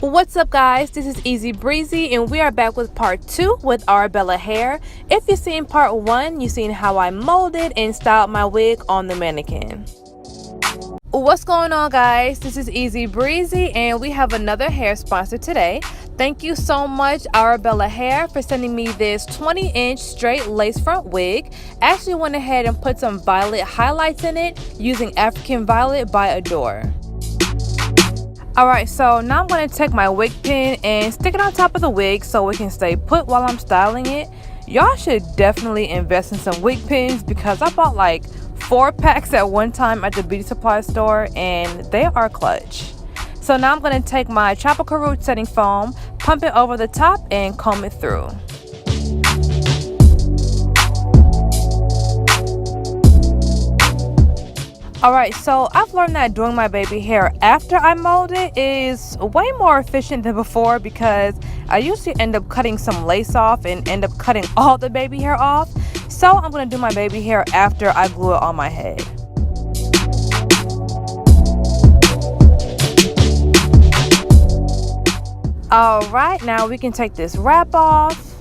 What's up, guys? This is Easy Breezy, and we are back with part 2 with Arabella Hair. If you've seen part 1, you've seen how I molded and styled my wig on the mannequin. What's going on, guys? This is Easy Breezy, and we have another hair sponsor today. Thank you so much, Arabella Hair, for sending me this 20-inch straight lace front wig. I actually went ahead and put some violet highlights in it using African Violet by Adore. Alright, so now I'm going to take my wig pin and stick it on top of the wig so it can stay put while I'm styling it. Y'all should definitely invest in some wig pins because I bought like 4 packs at one time at the beauty supply store and they are clutch. So now I'm going to take my tropical root setting foam, pump it over the top and comb it through. Alright, so I've learned that doing my baby hair after I mold it is way more efficient than before because I usually end up cutting some lace off and end up cutting all the baby hair off. So I'm going to do my baby hair after I glue it on my head. Alright, now we can take this wrap off.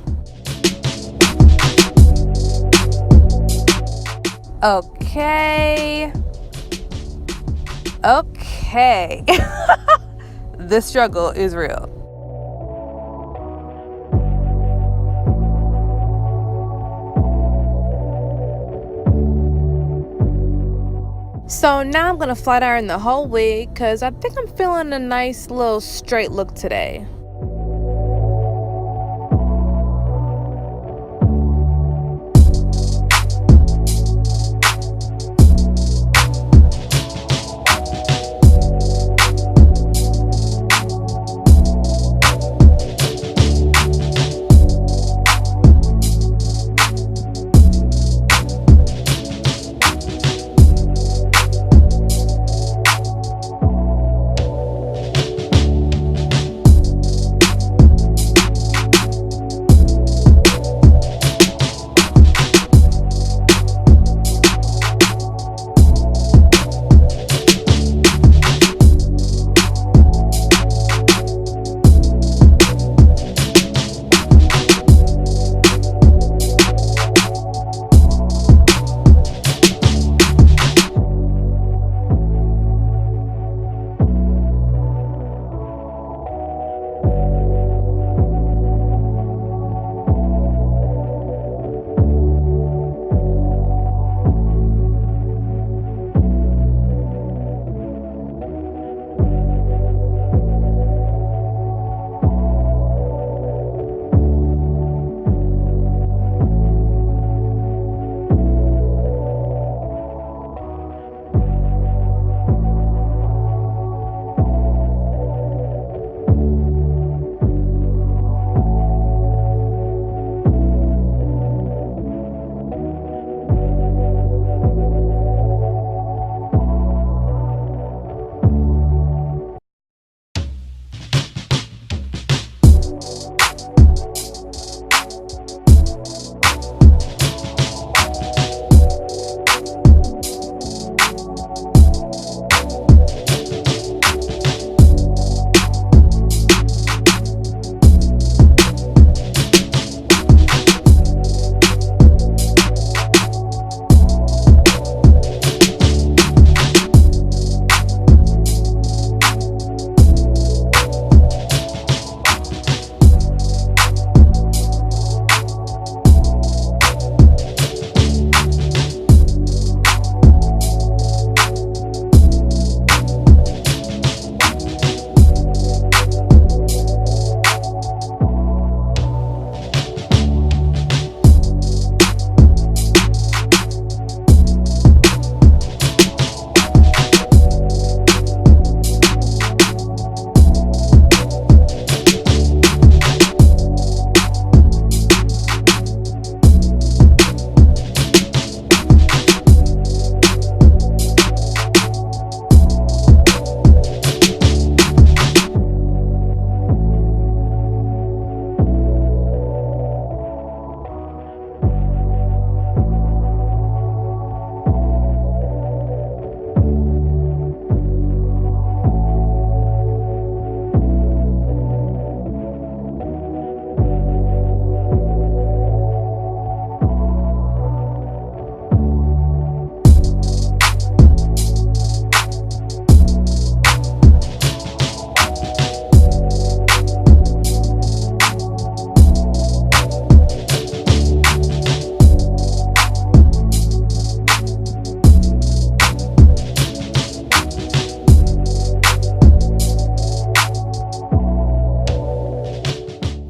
Okay. The struggle is real. So now I'm gonna flat iron the whole wig because I think I'm feeling a nice little straight look today.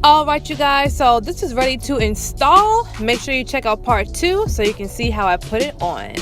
Alright you guys, so this is ready to install. Make sure you check out part 2 so you can see how I put it on.